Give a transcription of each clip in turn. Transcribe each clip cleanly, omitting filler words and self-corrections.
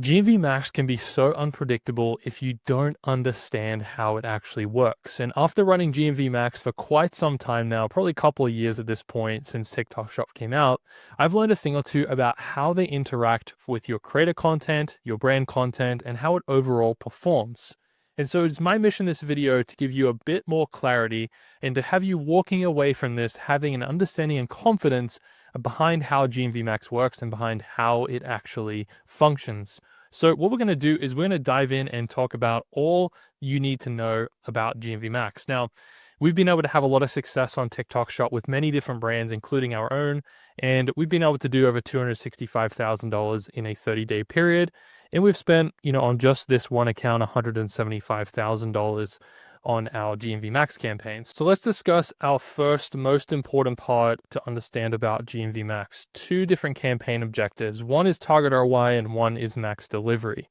GMV Max can be so unpredictable if you don't understand how it actually works. And after running GMV Max for quite some time now, probably a couple of years at this point since TikTok Shop came out, I've learned a thing or two about how they interact with your creator content, your brand content, and how it overall performs. And so it's my mission in this video to give you a bit more clarity and to have you walking away from this having an understanding and confidence behind how GMV Max works and behind how it actually functions. So what we're going to do is we're going to dive in and talk about all you need to know about GMV Max. Now, we've been able to have a lot of success on TikTok Shop with many different brands, including our own, and we've been able to do over $265,000 in a 30-day period. And we've spent, on just this one account, $175,000 on our GMV Max campaigns. So let's discuss our first most important part to understand about GMV Max. Two different campaign objectives. One is target ROI and one is max delivery.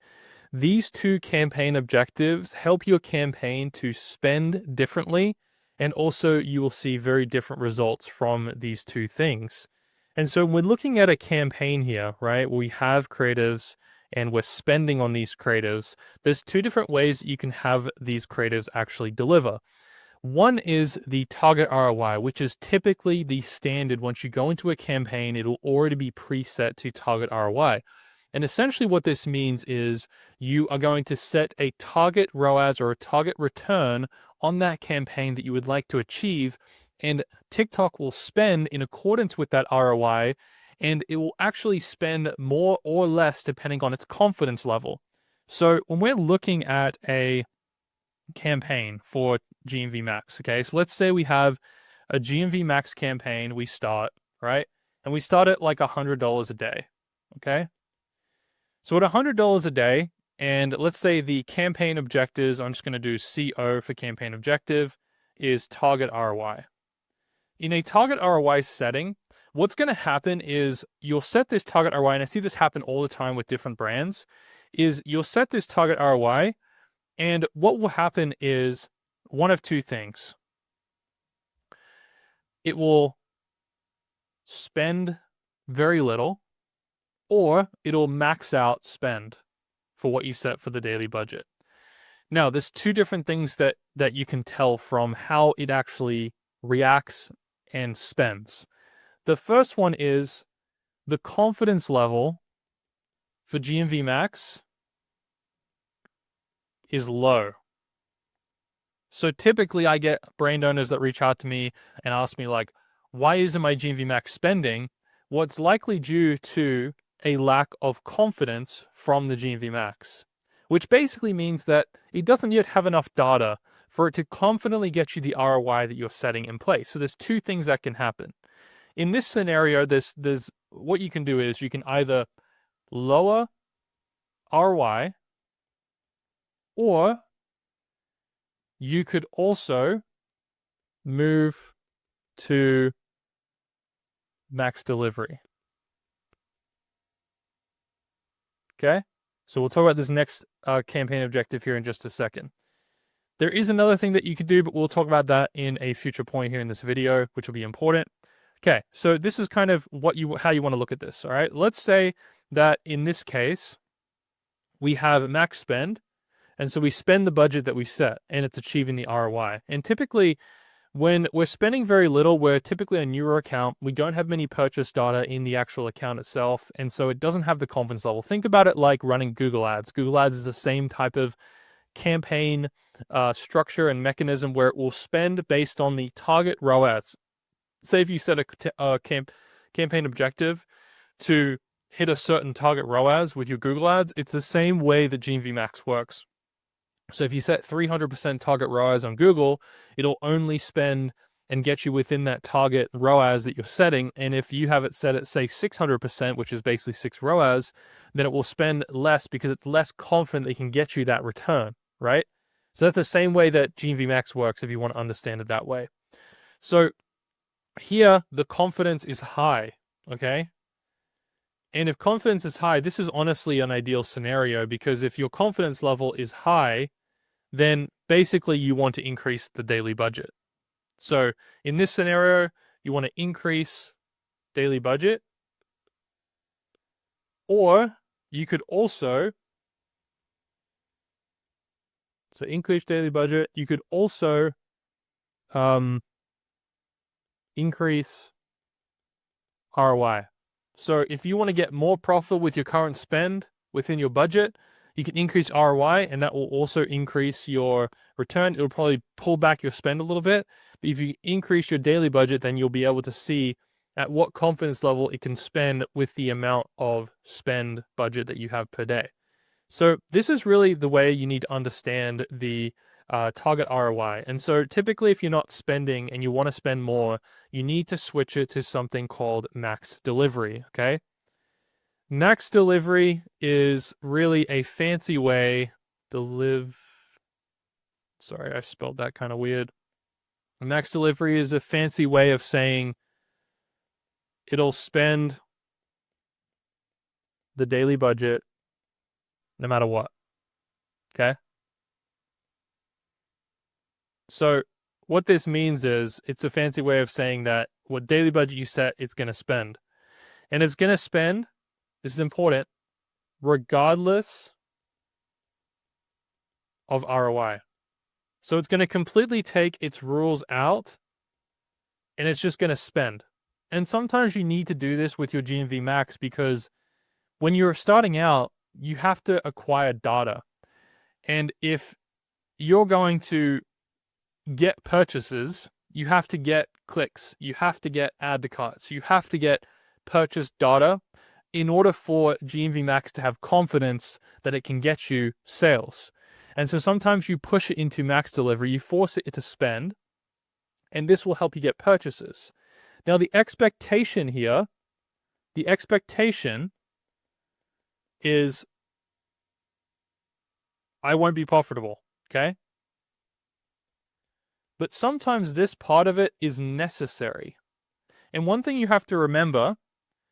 These two campaign objectives help your campaign to spend differently, and also you will see very different results from these two things. And so when looking at a campaign here, right, we have creatives and we're spending on these creatives, there's two different ways that you can have these creatives actually deliver. One is the target ROI, which is typically the standard. Once you go into a campaign, it'll already be preset to target ROI. And essentially what this means is you are going to set a target ROAS or a target return on that campaign that you would like to achieve, and TikTok will spend in accordance with that ROI, and it will actually spend more or less depending on its confidence level. So when we're looking at a campaign for GMV Max, okay, so let's say we have a GMV Max campaign we start, right? And we start at like $100 a day, okay? So at $100 a day, and let's say the campaign objectives, I'm just going to do CO for campaign objective, is target ROI. In a target ROI setting, what's going to happen is you'll set this target ROI, and I see this happen all the time with different brands, is you'll set this target ROI, and what will happen is one of two things. It will spend very little, or it'll max out spend for what you set for the daily budget. Now, there's two different things that you can tell from how it actually reacts and spends. The first one is the confidence level for GMV Max is low. So typically I get brand owners that reach out to me and ask me like, why isn't my GMV Max spending? What's likely due to a lack of confidence from the GMV Max, which basically means that it doesn't yet have enough data for it to confidently get you the ROI that you're setting in place. So there's two things that can happen. In this scenario, there's what you can do is you can either lower ROI, or you could also move to max delivery. Okay, so we'll talk about this next campaign objective here in just a second. There is another thing that you could do, but we'll talk about that in a future point here in this video, which will be important. Okay, so this is kind of how you want to look at this, all right? Let's say that in this case, we have max spend, and so we spend the budget that we set, and it's achieving the ROI. And typically, when we're spending very little, we're typically a newer account. We don't have many purchase data in the actual account itself, and so it doesn't have the confidence level. Think about it like running Google Ads. Google Ads is the same type of campaign structure and mechanism where it will spend based on the target ROAS. Say if you set a campaign objective to hit a certain target ROAS with your Google Ads, it's the same way that GMV Max works. So if you set 300% target ROAS on Google, it'll only spend and get you within that target ROAS that you're setting. And if you have it set at, say, 600%, which is basically 6 ROAS, then it will spend less because it's less confident that it can get you that return, right? So that's the same way that GMV Max works if you want to understand it that way. So here, the confidence is high, okay? And if confidence is high, this is honestly an ideal scenario, because if your confidence level is high, then basically you want to increase the daily budget. So in this scenario, you want to increase daily budget, or you could also, so increase daily budget, you could also increase ROI. So if you want to get more profit with your current spend within your budget, you can increase ROI, and that will also increase your return. It'll probably pull back your spend a little bit. But if you increase your daily budget, then you'll be able to see at what confidence level it can spend with the amount of spend budget that you have per day. So this is really the way you need to understand the target ROI. And so typically if you're not spending and you want to spend more, you need to switch it to something called max delivery, okay? Max delivery is really a fancy way Sorry, I spelled that kind of weird. Max delivery is a fancy way of saying it'll spend the daily budget no matter what, okay? So what this means is it's a fancy way of saying that what daily budget you set, it's going to spend. And it's going to spend, this is important, regardless of ROI. So it's going to completely take its rules out and it's just going to spend. And sometimes you need to do this with your GMV Max because when you're starting out, you have to acquire data. And if you're going to get purchases, you have to get clicks, you have to get add to carts, you have to get purchase data in order for GMV Max to have confidence that it can get you sales. And so sometimes you push it into max delivery, you force it to spend, and this will help you get purchases. Now the expectation here, is I won't be profitable, okay? But sometimes this part of it is necessary. And one thing you have to remember,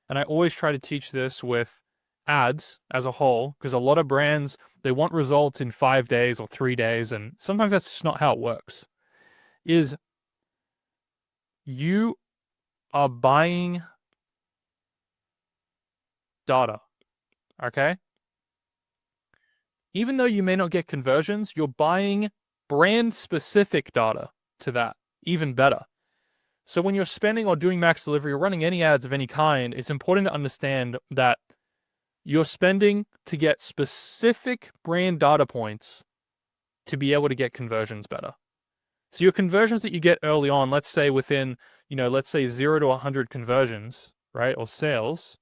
and I always try to teach this with ads as a whole, because a lot of brands, they want results in 5 days or 3 days, and sometimes that's just not how it works, is you are buying data, okay? Even though you may not get conversions, you're buying brand-specific data to that, even better. So when you're spending or doing max delivery or running any ads of any kind, it's important to understand that you're spending to get specific brand data points to be able to get conversions better. So your conversions that you get early on, let's say within, let's say 0 to 100 conversions, right, or sales,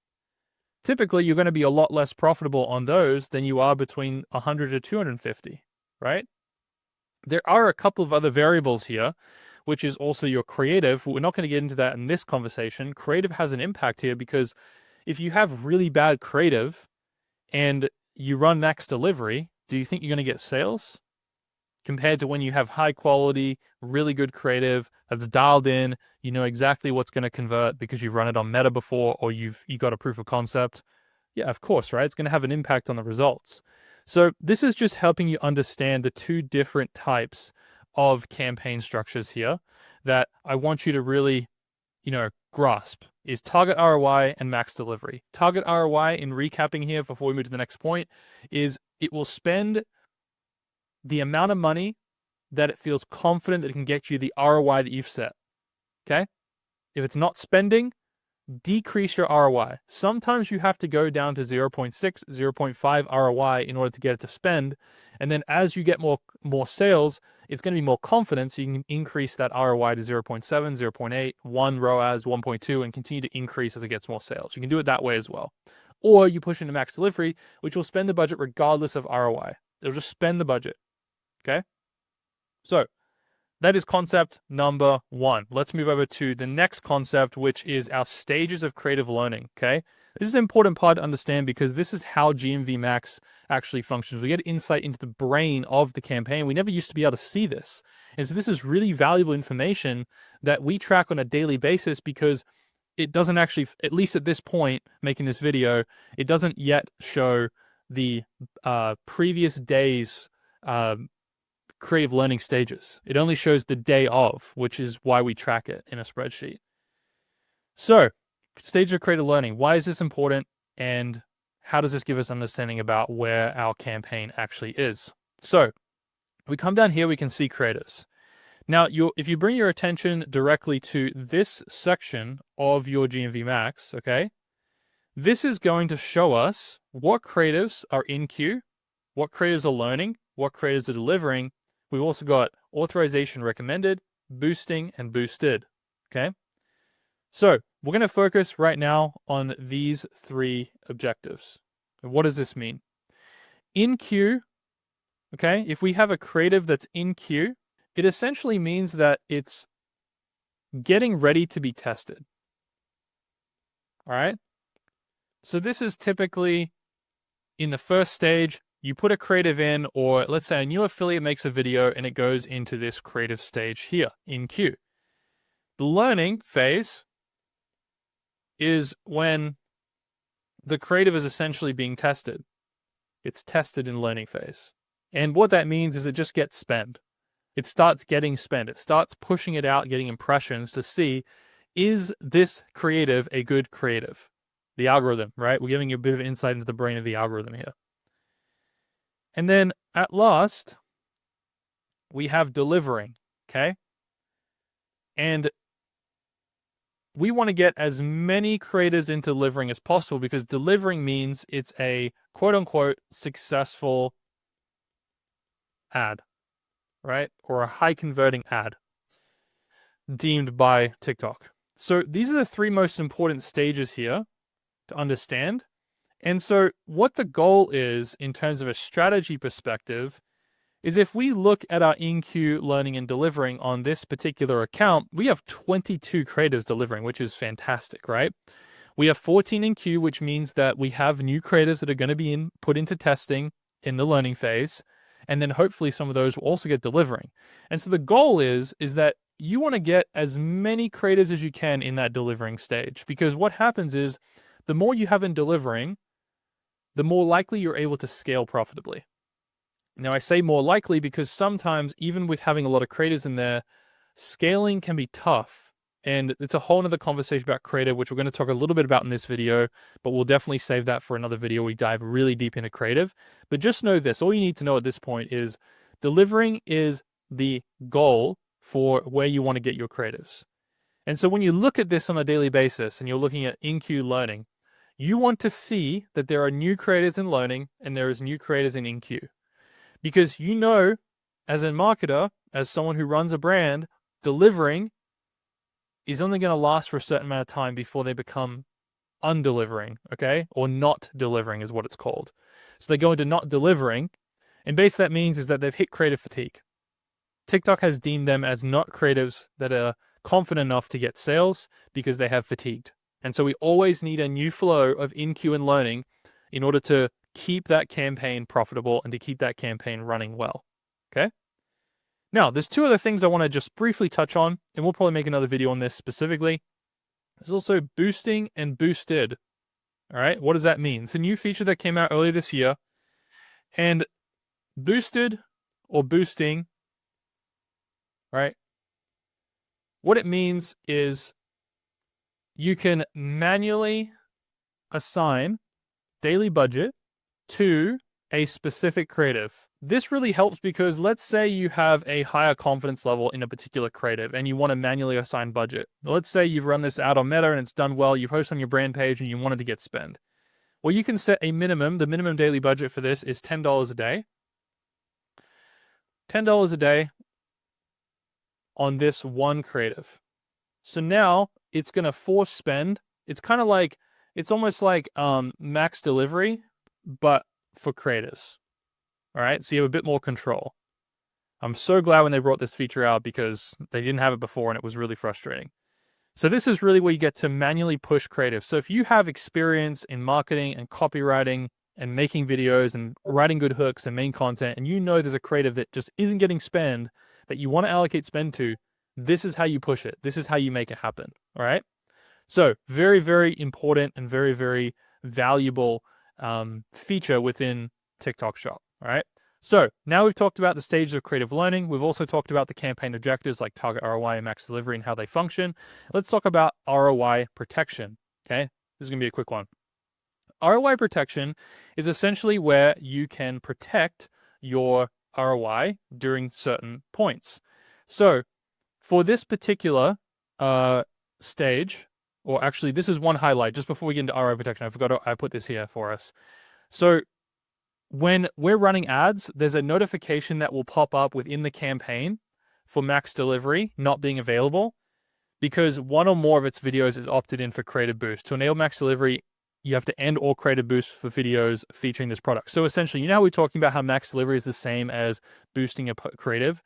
typically you're going to be a lot less profitable on those than you are between 100 to 250, right? There are a couple of other variables here, which is also your creative. We're not going to get into that in this conversation. Creative has an impact here because if you have really bad creative and you run max delivery, do you think you're going to get sales? Compared to when you have high quality, really good creative that's dialed in, you know exactly what's going to convert because you've run it on Meta before or you got a proof of concept. Yeah, of course, right? It's going to have an impact on the results. So this is just helping you understand the two different types of campaign structures here that I want you to really, grasp is target ROI and max delivery. Target ROI, in recapping here before we move to the next point, is it will spend the amount of money that it feels confident that it can get you the ROI that you've set. Okay? If it's not spending, decrease your ROI. Sometimes you have to go down to 0.6, 0.5 ROI in order to get it to spend. And then as you get more sales, it's going to be more confident, so you can increase that ROI to 0.7, 0.8, 1 ROAS, 1.2, and continue to increase as it gets more sales. You can do it that way as well. Or you push into max delivery, which will spend the budget regardless of ROI. It'll just spend the budget. Okay? So that is concept number 1. Let's move over to the next concept, which is our stages of creative learning, okay? This is an important part to understand because this is how GMV Max actually functions. We get insight into the brain of the campaign. We never used to be able to see this. And so this is really valuable information that we track on a daily basis because it doesn't actually, at least at this point, making this video, it doesn't yet show the previous days creative learning stages. It only shows the day of, which is why we track it in a spreadsheet. So, stage of creative learning. Why is this important and how does this give us understanding about where our campaign actually is? So we come down here, we can see creators. Now, if you bring your attention directly to this section of your GMV Max, okay, this is going to show us what creatives are in queue, what creators are learning, what creators are delivering. We've also got authorization recommended, boosting, and boosted, okay? So we're going to focus right now on these 3 objectives. And what does this mean? In queue, okay, if we have a creative that's in queue, it essentially means that it's getting ready to be tested. All right? So this is typically in the first stage, you put a creative in, or let's say a new affiliate makes a video and it goes into this creative stage here in queue. The learning phase is when the creative is essentially being tested. It's tested in learning phase. And what that means is it just gets spent. It starts getting spent. It starts pushing it out, getting impressions to see, is this creative a good creative? The algorithm, right? We're giving you a bit of insight into the brain of the algorithm here. And then at last, we have delivering, okay? And we want to get as many creators into delivering as possible because delivering means it's a quote-unquote successful ad, right? Or a high-converting ad deemed by TikTok. So these are the 3 most important stages here to understand. And so what the goal is in terms of a strategy perspective is if we look at our in-queue learning and delivering on this particular account, we have 22 creators delivering, which is fantastic, right? We have 14 in queue, which means that we have new creators that are going to be put into testing in the learning phase. And then hopefully some of those will also get delivering. And so the goal is that you want to get as many creators as you can in that delivering stage, because what happens is the more you have in delivering, the more likely you're able to scale profitably. Now, I say more likely because sometimes, even with having a lot of creators in there, scaling can be tough. And it's a whole other conversation about creative, which we're going to talk a little bit about in this video, but we'll definitely save that for another video. We dive really deep into creative. But just know this, all you need to know at this point is delivering is the goal for where you want to get your creatives. And so when you look at this on a daily basis and you're looking at in-queue learning, you want to see that there are new creators in learning and there is new creators in in-queue. Because you know, as a marketer, as someone who runs a brand, delivering is only going to last for a certain amount of time before they become undelivering, okay? Or not delivering is what it's called. So they go into not delivering, and basically that means is that they've hit creative fatigue. TikTok has deemed them as not creatives that are confident enough to get sales because they have fatigued. And so we always need a new flow of in-queue and learning in order to keep that campaign profitable and to keep that campaign running well, okay? Now, there's 2 other things I want to just briefly touch on, and we'll probably make another video on this specifically. There's also boosting and boosted, all right? What does that mean? It's a new feature that came out earlier this year, and boosted or boosting, right? What it means is you can manually assign daily budget to a specific creative. This really helps because let's say you have a higher confidence level in a particular creative and you want to manually assign budget. Let's say you've run this ad on Meta and it's done well, you post on your brand page and you wanted to get spend. Well, you can set a minimum. The minimum daily budget for this is $10 a day. $10 a day on this one creative. So now it's going to force spend. It's kind of like, it's almost like max delivery, but for creators. All right, so you have a bit more control. I'm so glad when they brought this feature out because they didn't have it before and it was really frustrating. So this is really where you get to manually push creative. So if you have experience in marketing and copywriting and making videos and writing good hooks and main content, and you know there's a creative that just isn't getting spend that you want to allocate spend to, this is how you push it. This is how you make it happen. All right. So very, very important and very, very valuable feature within TikTok Shop. All right. So now we've talked about the stages of creative learning. We've also talked about the campaign objectives like target ROI and max delivery and how they function. Let's talk about ROI protection. Okay. This is going to be a quick one. ROI protection is essentially where you can protect your ROI during certain points. So for this particular stage, or actually this is one highlight just before we get into ROI protection. I put this here for us. So when we're running ads, there's a notification that will pop up within the campaign for Max Delivery not being available because one or more of its videos is opted in for Creative Boost. To enable Max Delivery, you have to end all Creative Boost for videos featuring this product. So essentially, you know how we're talking about how Max Delivery is the same as boosting a creative?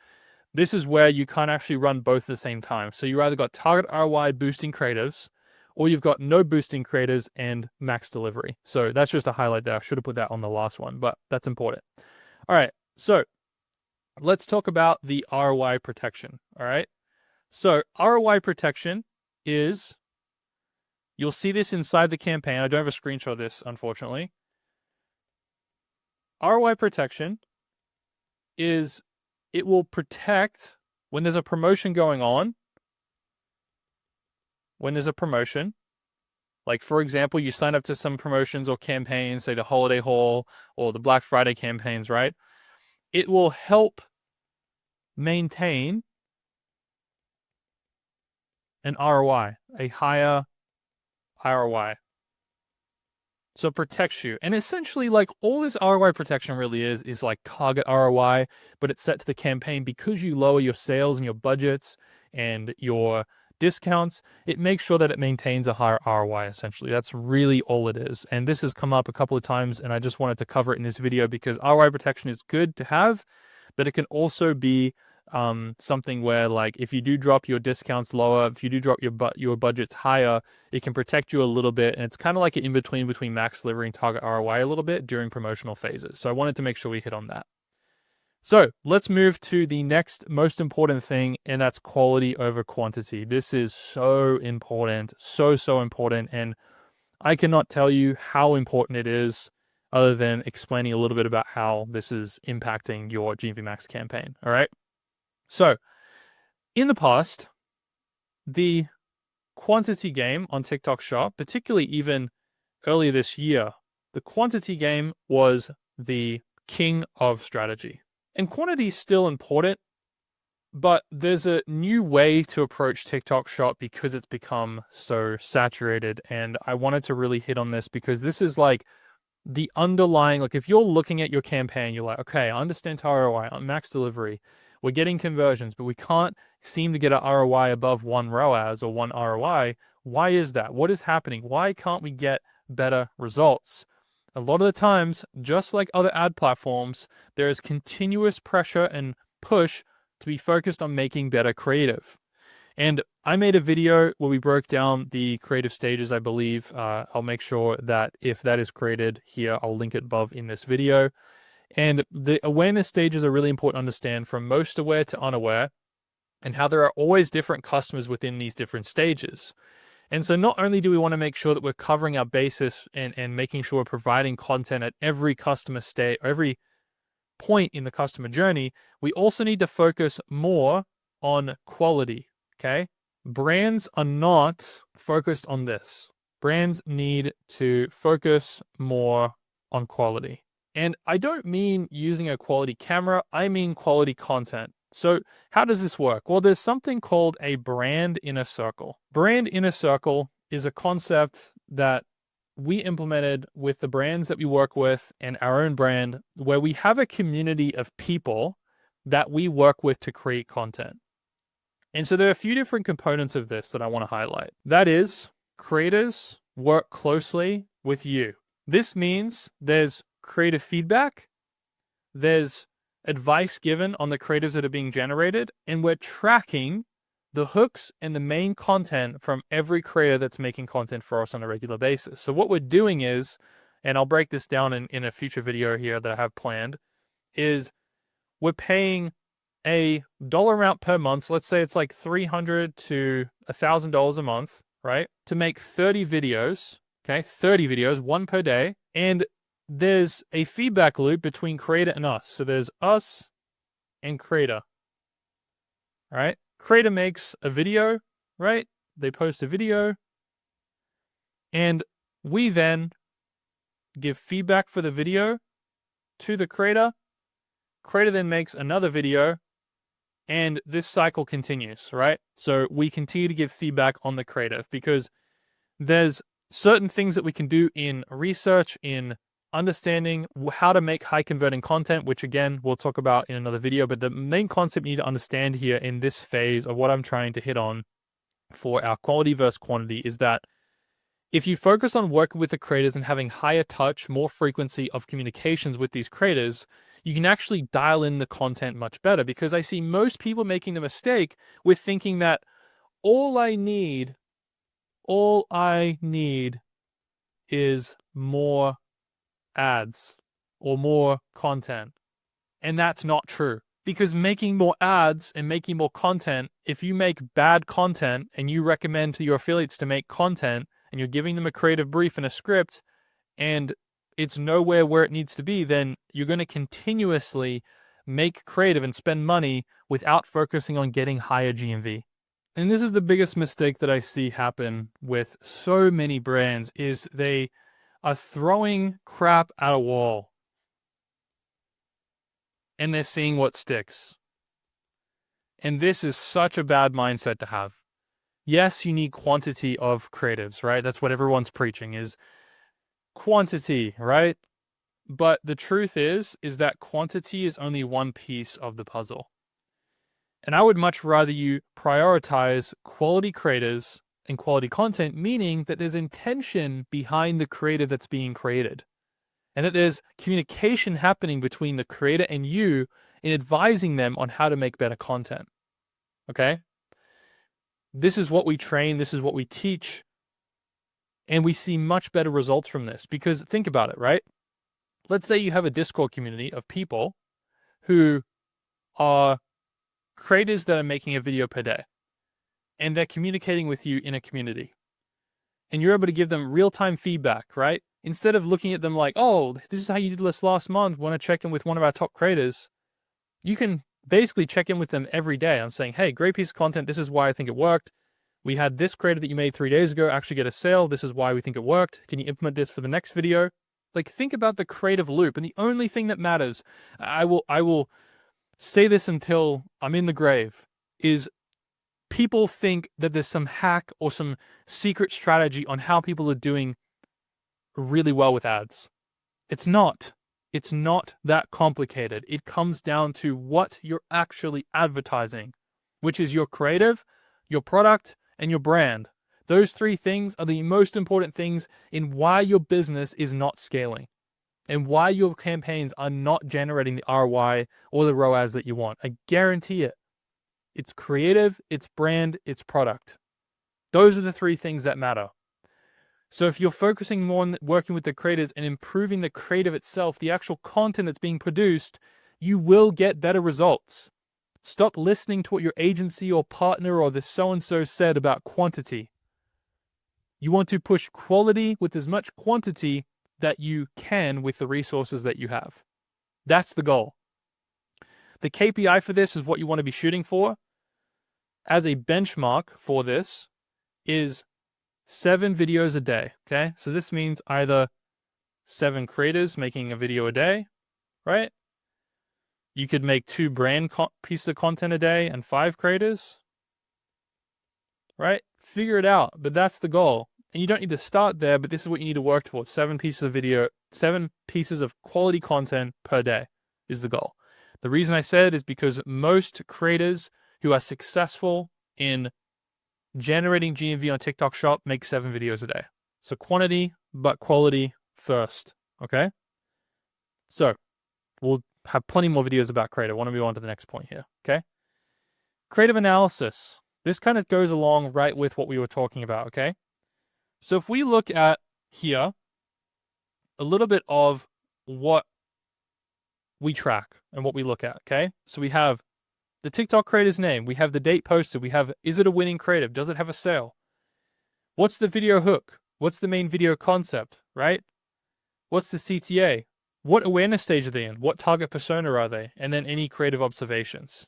This is where you can't actually run both at the same time. So you either got target ROI boosting creatives, or you've got no boosting creatives and Max Delivery. So that's just a highlight there. I should have put that on the last one, but that's important. All right, so let's talk about the ROI protection. All right, so ROI protection is, you'll see this inside the campaign. I don't have a screenshot of this, unfortunately. ROI protection is, it will protect when there's a promotion going on. When there's a promotion, like for example, you sign up to some promotions or campaigns, say the holiday haul or the Black Friday campaigns, right? It will help maintain an ROI, a higher ROI. So it protects you. And essentially, like, all this ROI protection really is like target ROI, but it's set to the campaign because you lower your sales and your budgets and your discounts. It makes sure that it maintains a higher ROI, essentially. That's really all it is. And this has come up a couple of times, and I just wanted to cover it in this video because ROI protection is good to have, but it can also be something where, like, if you do drop your discounts lower, if you do drop your budgets higher, it can protect you a little bit. And it's kind of like an in-between between Max Delivery and target ROI a little bit during promotional phases. So I wanted to make sure we hit on that. So let's move to the next most important thing, and that's quality over quantity. This is so important, so important. And I cannot tell you how important it is other than explaining a little bit about how this is impacting your GMV Max campaign. All right. So in the past, the quantity game on TikTok Shop, particularly even earlier this year, the quantity game was the king of strategy. And quantity is still important, but there's a new way to approach TikTok Shop because it's become so saturated. And I wanted to really hit on this because this is like the underlying, like if you're looking at your campaign, you're like, okay, I understand ROI on Max Delivery. We're getting conversions, but we can't seem to get an ROI above 1 ROAS or 1 ROI. Why is that? What is happening? Why can't we get better results? A lot of the times, just like other ad platforms, there is continuous pressure and push to be focused on making better creative. And I made a video where we broke down the creative stages, I believe. I'll make sure that if that is created here, I'll link it above in this video. And the awareness stages are really important to understand, from most aware to unaware, and how there are always different customers within these different stages. And so not only do we want to make sure that we're covering our basis and making sure we're providing content at every customer state, every point in the customer journey, we also need to focus more on quality, okay? Brands are not focused on this. Brands need to focus more on quality. And I don't mean using a quality camera, I mean quality content. So how does this work? Well, there's something called a brand inner circle. Brand inner circle is a concept that we implemented with the brands that we work with and our own brand, where we have a community of people that we work with to create content. And so there are a few different components of this that I want to highlight. That is, creators work closely with you. This means there's creative feedback, there's advice given on the creatives that are being generated, and we're tracking the hooks and the main content from every creator that's making content for us on a regular basis. So what we're doing is, and I'll break this down in a future video here that I have planned, is we're paying a dollar amount per month. So let's say it's like $300 to $1,000 a month, right? To make 30 videos, okay? 30 videos, one per day. And there's a feedback loop between creator and us. So there's us and creator, all right? Creator makes a video, right? They post a video, and we then give feedback for the video to the creator. Creator then makes another video, and this cycle continues, right? So we continue to give feedback on the creative because there's certain things that we can do in research, in understanding how to make high converting content, which again, we'll talk about in another video. But the main concept you need to understand here in this phase of what I'm trying to hit on for our quality versus quantity is that if you focus on working with the creators and having higher touch, more frequency of communications with these creators, you can actually dial in the content much better, because I see most people making the mistake with thinking that all I need is more ads or more content. And that's not true. Because making more ads and making more content, if you make bad content and you recommend to your affiliates to make content and you're giving them a creative brief and a script and it's nowhere where it needs to be, then you're going to continuously make creative and spend money without focusing on getting higher GMV. And this is the biggest mistake that I see happen with so many brands, is they are throwing crap at a wall and they're seeing what sticks. And this is such a bad mindset to have. Yes, you need quantity of creatives, right? That's what everyone's preaching, is quantity, right? But the truth is that quantity is only one piece of the puzzle. And I would much rather you prioritize quality creators and quality content, meaning that there's intention behind the creative that's being created, and that there's communication happening between the creator and you in advising them on how to make better content. Okay? This is what we train, this is what we teach, and we see much better results from this. Because think about it, right? Let's say you have a Discord community of people who are creators that are making a video per day, and they're communicating with you in a community, and you're able to give them real-time feedback, right? Instead of looking at them like, oh, this is how you did this last month, want to check in with one of our top creators, you can basically check in with them every day on saying, hey, great piece of content, this is why I think it worked. We had this creator that you made 3 days ago actually get a sale, this is why we think it worked. Can you implement this for the next video? Like, think about the creative loop. And the only thing that matters, I will say this until I'm in the grave, is people think that there's some hack or some secret strategy on how people are doing really well with ads. It's not. It's not that complicated. It comes down to what you're actually advertising, which is your creative, your product, and your brand. Those three things are the most important things in why your business is not scaling and why your campaigns are not generating the ROI or the ROAS that you want. I guarantee it. It's creative, it's brand, it's product. Those are the three things that matter. So if you're focusing more on working with the creators and improving the creative itself, the actual content that's being produced, you will get better results. Stop listening to what your agency or partner or the so-and-so said about quantity. You want to push quality with as much quantity that you can with the resources that you have. That's the goal. The KPI for this is what you want to be shooting for. As a benchmark for this is 7 videos a day, okay? So this means either 7 creators making a video a day, right? You could make 2 brand pieces of content a day and 5 creators, right? Figure it out, but that's the goal. And you don't need to start there, but this is what you need to work towards. 7 pieces of video, 7 pieces of quality content per day is the goal. The reason I said is because most creators who are successful in generating GMV on TikTok Shop make 7 videos a day. So quantity, but quality first, okay? So we'll have plenty more videos about creative. I want to move on to the next point here, okay? Creative analysis. This kind of goes along right with what we were talking about, okay? So if we look at here, a little bit of what we track and what we look at, okay? So we have the TikTok creator's name. We have the date posted. We have, is it a winning creative? Does it have a sale? What's the video hook? What's the main video concept, right? What's the CTA? What awareness stage are they in? What target persona are they? And then any creative observations.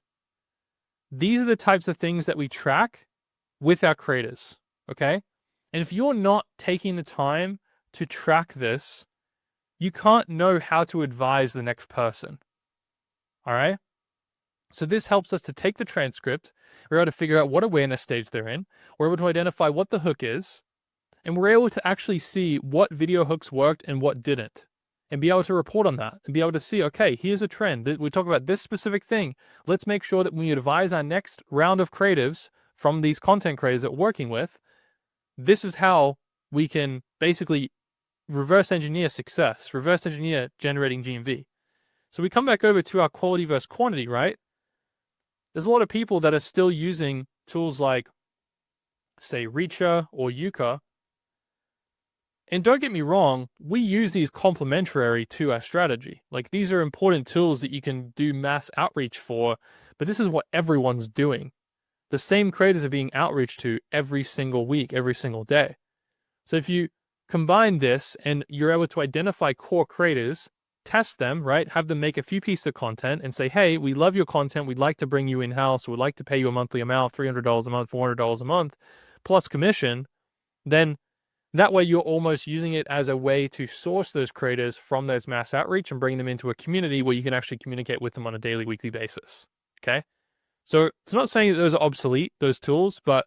These are the types of things that we track with our creators, okay? And if you're not taking the time to track this you can't know how to advise the next person. All right? So this helps us to take the transcript, we're able to figure out what awareness stage they're in, we're able to identify what the hook is, and we're able to actually see what video hooks worked and what didn't, and be able to report on that, and be able to see, okay, here's a trend. We talk about this specific thing. Let's make sure that when we advise our next round of creatives from these content creators that we're working with, this is how we can basically reverse engineer success, reverse engineer generating GMV. So we come back over to our quality versus quantity, right? There's a lot of people that are still using tools like, say, Reacher or Yuka. And don't get me wrong, we use these complementary to our strategy. Like, these are important tools that you can do mass outreach for, but this is what everyone's doing. The same creators are being outreached to every single week, every single day. So if you combine this and you're able to identify core creators, test them, right? Have them make a few pieces of content and say, hey, we love your content. We'd like to bring you in-house. We'd like to pay you a monthly amount, $300 a month, $400 a month, plus commission. Then that way you're almost using it as a way to source those creators from those mass outreach and bring them into a community where you can actually communicate with them on a daily, weekly basis. Okay? So it's not saying that those are obsolete, those tools, but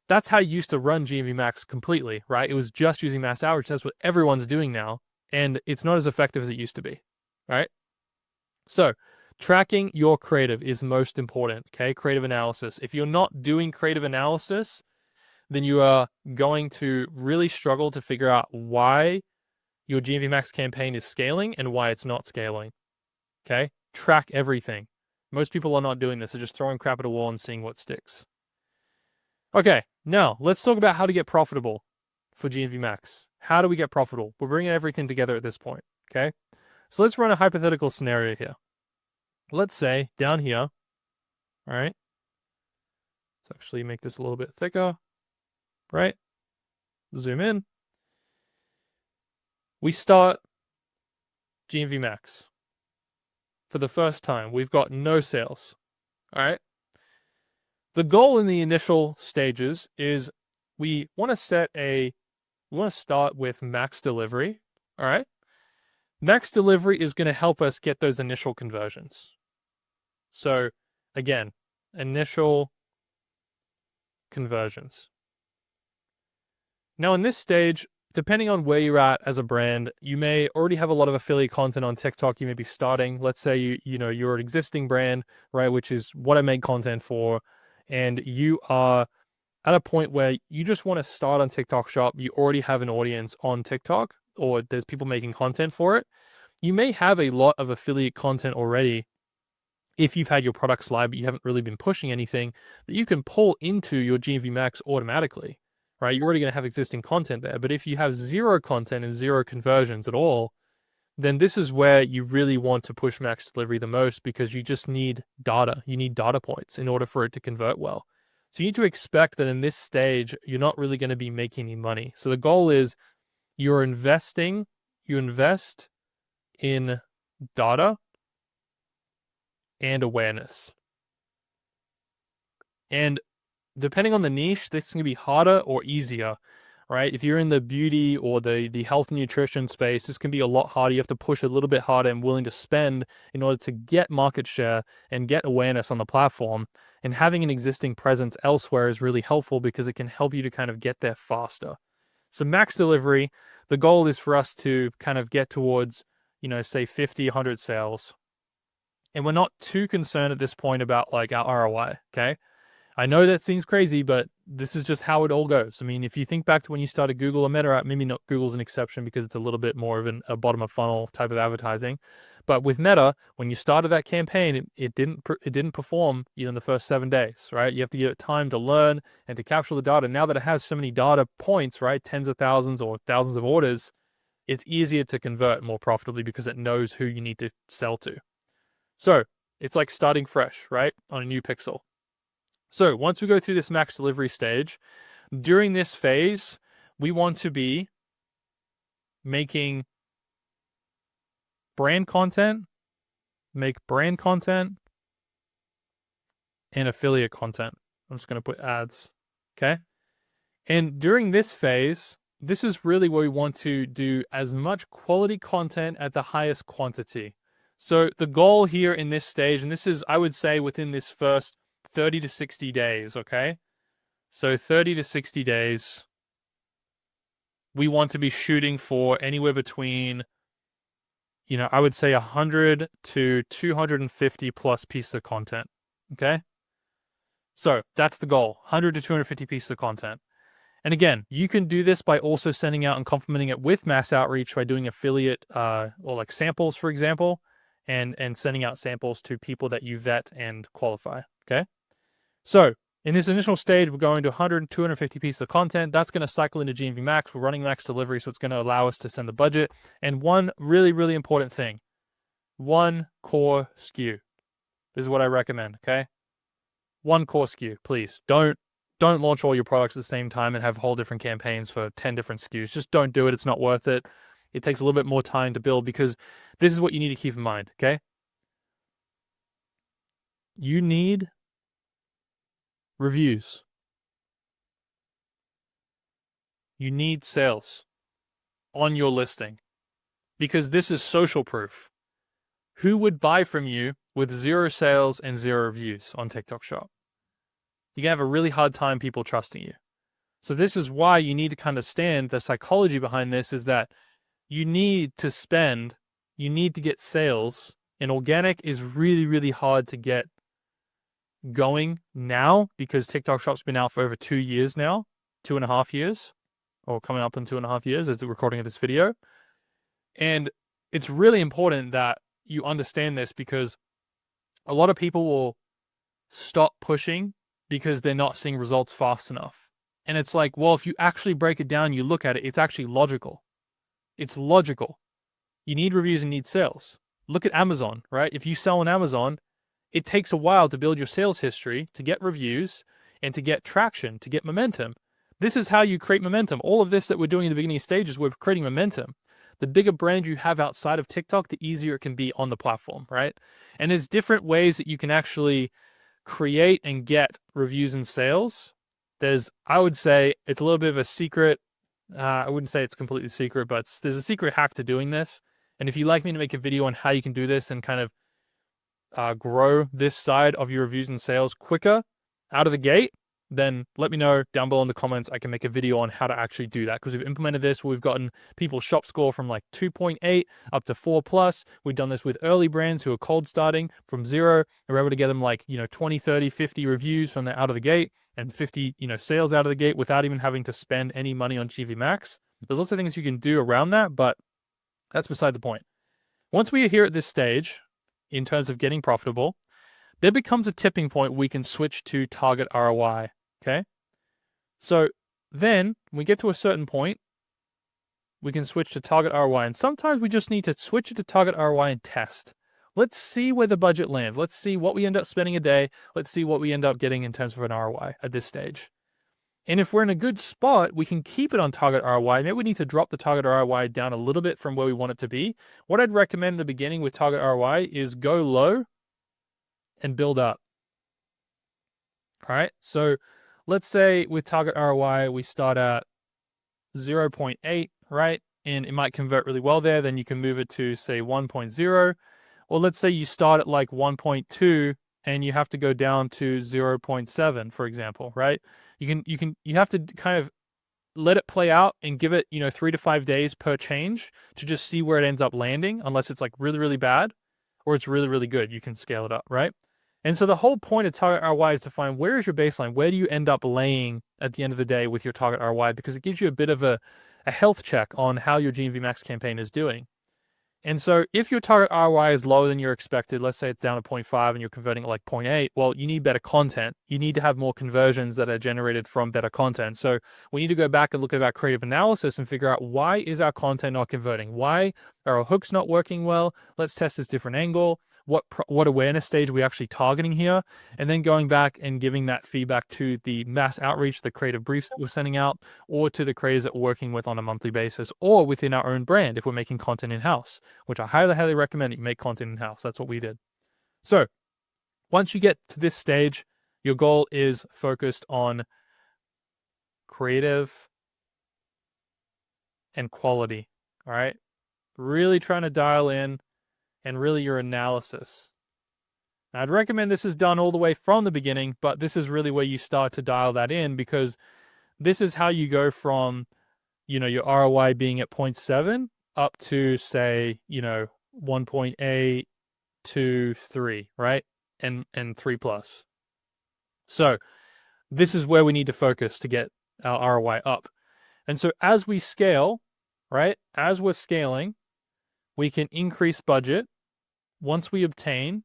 that's how you used to run GMV Max completely, right? It was just using mass outreach. That's what everyone's doing now. And it's not as effective as it used to be, right? So tracking your creative is most important, okay? Creative analysis. If you're not doing creative analysis, then you are going to really struggle to figure out why your GMV Max campaign is scaling and why it's not scaling, okay? Track everything. Most people are not doing this. They're just throwing crap at a wall and seeing what sticks. Okay, now let's talk about how to get profitable for GMV Max. How do we get profitable? We're bringing everything together at this point, okay? So let's run a hypothetical scenario here. Let's say down here, all right? Let's actually make this a little bit thicker, right? Zoom in. We start GMV Max for the first time. We've got no sales, all right? The goal in the initial stages is we want to start with max delivery, all right? Max delivery is going to help us get those initial conversions. So again, initial conversions. Now in this stage, depending on where you're at as a brand, you may already have a lot of affiliate content on TikTok. You may be starting, let's say you're an existing brand, right, which is what I make content for, and you are at a point where you just want to start on TikTok Shop. You already have an audience on TikTok, or there's people making content for it. You may have a lot of affiliate content already if you've had your products live, but you haven't really been pushing anything, that you can pull into your GMV Max automatically, right? You're already going to have existing content there. But if you have zero content and zero conversions at all, then this is where you really want to push max delivery the most, because you just need data. You need data points in order for it to convert well. So you need to expect that in this stage, you're not really going to be making any money. So the goal is you invest in data and awareness. And depending on the niche, this can be harder or easier, right? If you're in the beauty or the health and nutrition space, this can be a lot harder. You have to push a little bit harder and willing to spend in order to get market share and get awareness on the platform. And having an existing presence elsewhere is really helpful because it can help you to kind of get there faster. So max delivery, the goal is for us to kind of get towards, say 50, 100 sales. And we're not too concerned at this point about like our ROI, okay? I know that seems crazy, but this is just how it all goes. I mean, if you think back to when you started Google or Meta, maybe not Google's an exception because it's a little bit more of a bottom of funnel type of advertising. But with Meta, when you started that campaign, it didn't perform in the first 7 days, right? You have to give it time to learn and to capture the data. Now that it has so many data points, right, tens of thousands or thousands of orders, it's easier to convert more profitably because it knows who you need to sell to. So it's like starting fresh, right, on a new pixel. So once we go through this max delivery stage, during this phase, we want to be making brand content, make brand content, and affiliate content. I'm just going to put ads, okay? And during this phase, this is really where we want to do as much quality content at the highest quantity. So the goal here in this stage, and this is, I would say, within this first 30 to 60 days, okay? So 30 to 60 days, we want to be shooting for anywhere between, I would say 100 to 250 plus pieces of content, okay? So that's the goal, 100 to 250 pieces of content. And again, you can do this by also sending out and complementing it with mass outreach by doing affiliate or like samples, for example, and sending out samples to people that you vet and qualify. Okay. So in this initial stage, we're going to 100, 250 pieces of content. That's going to cycle into GMV Max. We're running max delivery, so it's going to allow us to send the budget. And one really, really important thing, one core SKU. This is what I recommend. Okay. One core SKU, please. Don't launch all your products at the same time and have whole different campaigns for 10 different SKUs. Just don't do it. It's not worth it. It takes a little bit more time to build because this is what you need to keep in mind, okay? You need reviews. You need sales on your listing because this is social proof. Who would buy from you with 0 sales and 0 reviews on TikTok Shop? You're going to have a really hard time people trusting you. So this is why you need to understand the psychology behind this is that you need to spend, you need to get sales, and organic is really, really hard to get going now because TikTok Shop's been out for over 2 years now, 2.5 years, or coming up in 2.5 years as the recording of this video. And it's really important that you understand this because a lot of people will stop pushing because they're not seeing results fast enough. And it's like, well, if you actually break it down, you look at it, it's actually logical. It's logical. You need reviews and need sales. Look at Amazon, right? If you sell on Amazon, it takes a while to build your sales history, to get reviews, and to get traction, to get momentum. This is how you create momentum. All of this that we're doing in the beginning stages, we're creating momentum. The bigger brand you have outside of TikTok, the easier it can be on the platform, right? And there's different ways that you can actually create and get reviews and sales. I would say it's a little bit of a secret. I wouldn't say it's completely secret, but there's a secret hack to doing this. And if you'd like me to make a video on how you can do this and kind of grow this side of your reviews and sales quicker out of the gate, then let me know down below in the comments. I can make a video on how to actually do that because we've implemented this. We've gotten people's shop score from like 2.8 up to 4+. We've done this with early brands who are cold starting from 0. We're able to get them like, 20, 30, 50 reviews from the out of the gate and 50, sales out of the gate without even having to spend any money on GMV Max. There's lots of things you can do around that, but that's beside the point. Once we are here at this stage, in terms of getting profitable, there becomes a tipping point we can switch to target ROI, okay? So then we get to a certain point, we can switch to target ROI, and sometimes we just need to switch it to target ROI and test. Let's see where the budget lands. Let's see what we end up spending a day. Let's see what we end up getting in terms of an ROI at this stage. And if we're in a good spot, we can keep it on target ROI. Maybe we need to drop the target ROI down a little bit from where we want it to be. What I'd recommend in the beginning with target ROI is go low and build up. All right. So let's say with target ROI, we start at 0.8, right? And it might convert really well there. Then you can move it to say 1.0. Or let's say you start at like 1.2 and you have to go down to 0.7, for example, right? You have to kind of let it play out and give it, 3 to 5 days per change to just see where it ends up landing, unless it's like really, really bad or it's really, really good. You can scale it up, right? And so the whole point of target ROI is to find where is your baseline? Where do you end up laying at the end of the day with your target ROI? Because it gives you a bit of a health check on how your GMV Max campaign is doing. And so if your target ROI is lower than you're expected, let's say it's down to 0.5 and you're converting at like 0.8, well, you need better content. You need to have more conversions that are generated from better content. So we need to go back and look at our creative analysis and figure out why is our content not converting? Why are our hooks not working well? Let's test this different angle. What awareness stage are we actually targeting here? And then going back and giving that feedback to the mass outreach, the creative briefs that we're sending out, or to the creators that we're working with on a monthly basis, or within our own brand if we're making content in-house, which I highly, highly recommend that you make content in-house. That's what we did. So once you get to this stage, your goal is focused on creative and quality. All right. Really trying to dial in and really your analysis. Now, I'd recommend this is done all the way from the beginning, but this is really where you start to dial that in because this is how you go from, your ROI being at 0.7 up to say, 1.8 to 3, right? And 3 plus. So this is where we need to focus to get our ROI up. And so as we scale, right, as we're scaling, we can increase budget once we obtain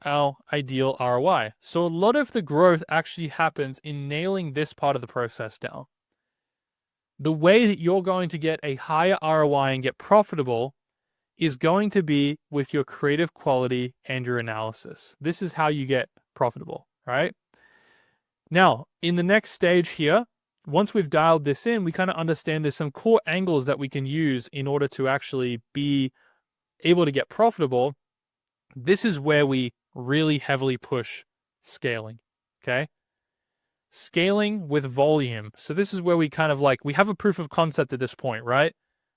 our ideal ROI. So a lot of the growth actually happens in nailing this part of the process down. The way that you're going to get a higher ROI and get profitable is going to be with your creative quality and your analysis. This is how you get profitable, right? Now, in the next stage here, once we've dialed this in, we kind of understand there's some core angles that we can use in order to actually be able to get profitable. This is where we really heavily push scaling, okay? Scaling with volume. So this is where we kind of we have a proof of concept at this point, right?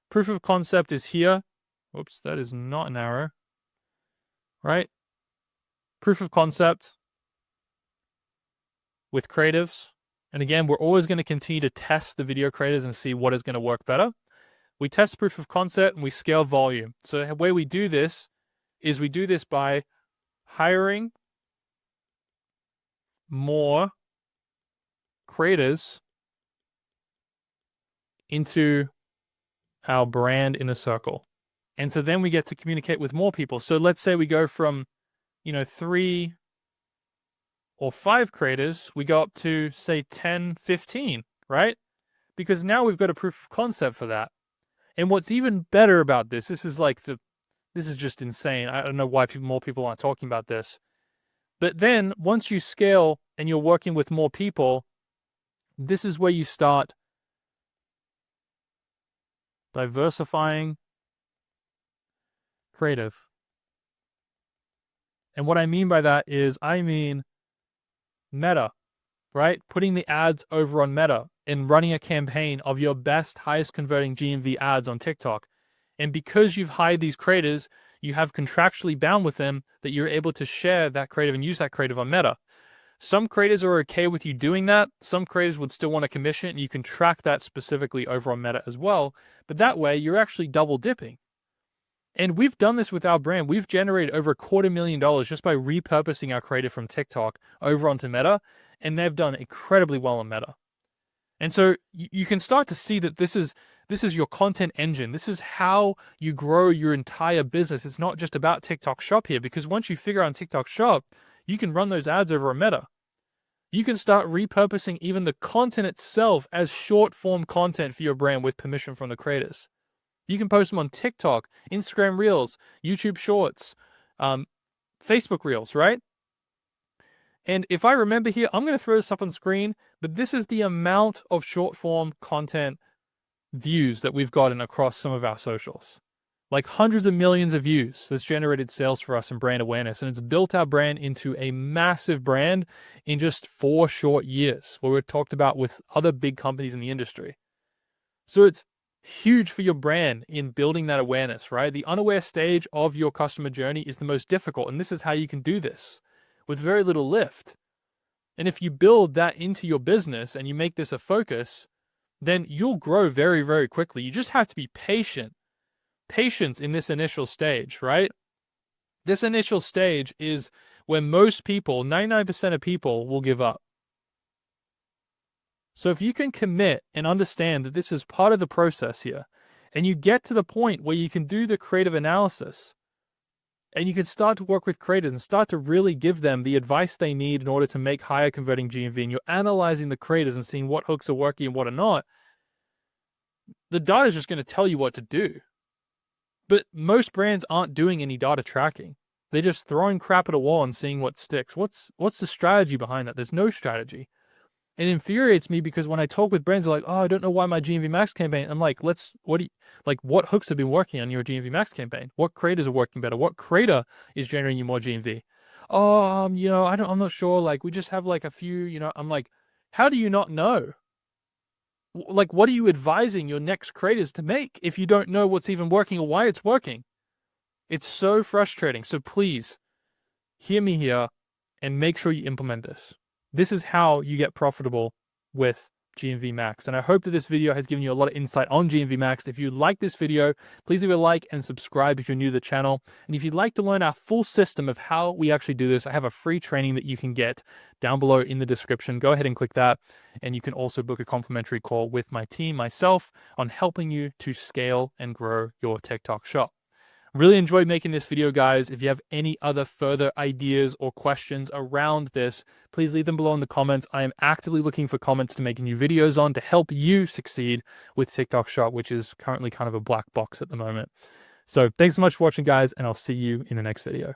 Proof of concept is here. Oops, that is not an arrow, right? Proof of concept with creatives. And again, we're always going to continue to test the video creators and see what is going to work better. We test proof of concept and we scale volume. So the way we do this is we do this by hiring more creators into our brand inner circle. And so then we get to communicate with more people. So let's say we go from, 3 or 5 creators, we go up to say 10, 15, right? Because now we've got a proof of concept for that. And what's even better about this is just insane. I don't know why more people aren't talking about this. But then once you scale and you're working with more people, this is where you start diversifying creative. And what I mean by that is Meta, right? Putting the ads over on Meta and running a campaign of your best, highest converting GMV ads on TikTok. And because you've hired these creators, you have contractually bound with them that you're able to share that creative and use that creative on Meta. Some creators are okay with you doing that. Some creators would still want a commission, and you can track that specifically over on Meta as well. But that way, you're actually double dipping. And we've done this with our brand. We've generated over $250,000 just by repurposing our creative from TikTok over onto Meta, and they've done incredibly well on Meta. And so you can start to see that this is your content engine. This is how you grow your entire business. It's not just about TikTok Shop here, because once you figure out TikTok Shop, you can run those ads over on Meta. You can start repurposing even the content itself as short form content for your brand with permission from the creators. You can post them on TikTok, Instagram Reels, YouTube Shorts, Facebook Reels, right? And if I remember here, I'm going to throw this up on screen, but this is the amount of short form content views that we've gotten across some of our socials. Like hundreds of millions of views that's generated sales for us and brand awareness. And it's built our brand into a massive brand in just 4 short years, where we're talked about with other big companies in the industry. So it's huge for your brand in building that awareness, right? The unaware stage of your customer journey is the most difficult. And this is how you can do this with very little lift. And if you build that into your business and you make this a focus, then you'll grow very, very quickly. You just have to be patient. Patience in this initial stage, right? This initial stage is when most people, 99% of people, will give up. So if you can commit and understand that this is part of the process here, and you get to the point where you can do the creative analysis, and you can start to work with creators and start to really give them the advice they need in order to make higher converting GMV, and you're analyzing the creators and seeing what hooks are working and what are not, the data is just going to tell you what to do. But most brands aren't doing any data tracking. They're just throwing crap at a wall and seeing what sticks. What's the strategy behind that? There's no strategy. It infuriates me because when I talk with brands, they're like, "Oh, I don't know why my GMV Max campaign." I'm like, what hooks have been working on your GMV Max campaign? What creators are working better? What creator is generating you more GMV? Oh, I'm not sure. Like, we just have like a few, I'm like, how do you not know? Like, what are you advising your next creators to make if you don't know what's even working or why it's working? It's so frustrating. So please hear me here and make sure you implement this. This is how you get profitable with GMV Max. And I hope that this video has given you a lot of insight on GMV Max. If you like this video, please leave a like and subscribe if you're new to the channel. And if you'd like to learn our full system of how we actually do this, I have a free training that you can get down below in the description. Go ahead and click that. And you can also book a complimentary call with my team, myself, on helping you to scale and grow your TikTok shop. Really enjoyed making this video, guys. If you have any other further ideas or questions around this, please leave them below in the comments. I am actively looking for comments to make new videos on to help you succeed with TikTok Shop, which is currently kind of a black box at the moment. So thanks so much for watching, guys, and I'll see you in the next video.